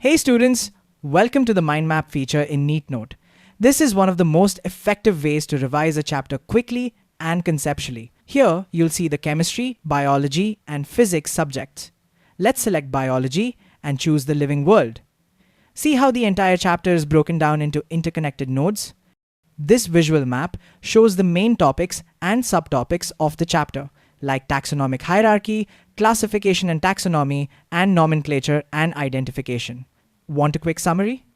Hey students, welcome to the mind map feature in NEETNote. This is one of the most effective ways to revise a chapter quickly and conceptually. Here, you'll see the chemistry, biology, and physics subjects. Let's select biology and choose the living world. See how the entire chapter is broken down into interconnected nodes? This visual map shows the main topics and subtopics of the chapter, like taxonomic hierarchy, classification and taxonomy, and nomenclature and identification. Want a quick summary?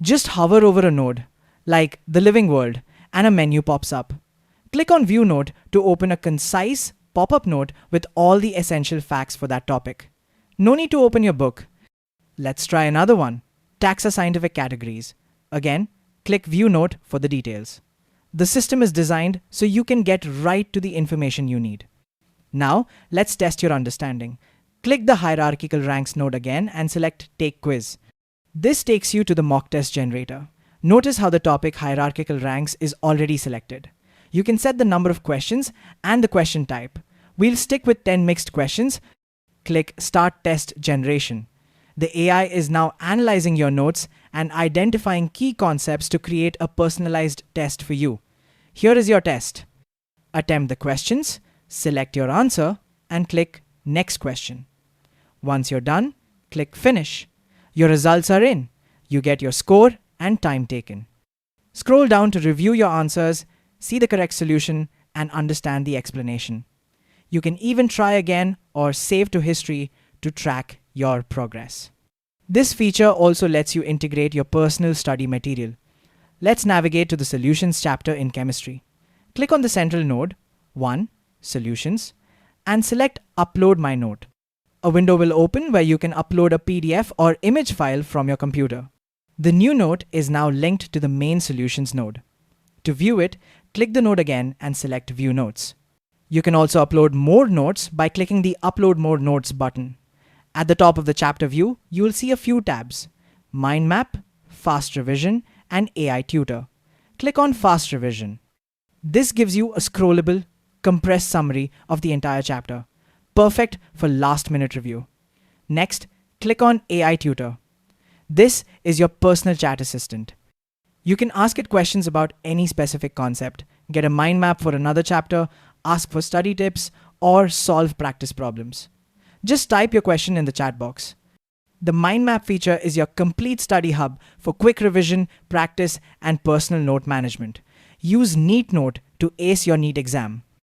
Just hover over a node, like the living world, and a menu pops up. Click on View Node to open a concise pop-up node with all the essential facts for that topic. No need to open your book. Let's try another one, Taxa Scientific Categories. Again, click View Node for the details. The system is designed so you can get right to the information you need. Now, let's test your understanding. Click the Hierarchical Ranks node again and select Take Quiz. This takes you to the mock test generator. Notice how the topic Hierarchical Ranks is already selected. You can set the number of questions and the question type. We'll stick with 10 mixed questions. Click Start Test Generation. The AI is now analyzing your notes and identifying key concepts to create a personalized test for you. Here is your test. Attempt the questions, select your answer, and click Next Question. Once you're done, click Finish. Your results are in. You get your score and time taken. Scroll down to review your answers, see the correct solution, and understand the explanation. You can even try again or save to history to track your progress. This feature also lets you integrate your personal study material. Let's navigate to the Solutions chapter in Chemistry. Click on the central node, 1, Solutions, and select Upload My Note. A window will open where you can upload a PDF or image file from your computer. The new note is now linked to the main Solutions node. To view it, click the node again and select View Notes. You can also upload more notes by clicking the Upload More Notes button. At the top of the chapter view, you will see a few tabs: Mind Map, Fast Revision, and AI Tutor. Click on Fast Revision. This gives you a scrollable, compressed summary of the entire chapter. Perfect for last-minute review. Next, click on AI Tutor. This is your personal chat assistant. You can ask it questions about any specific concept, get a mind map for another chapter, ask for study tips, or solve practice problems. Just type your question in the chat box. The mind map feature is your complete study hub for quick revision, practice, and personal note management. Use NEETNote to ace your NEET exam.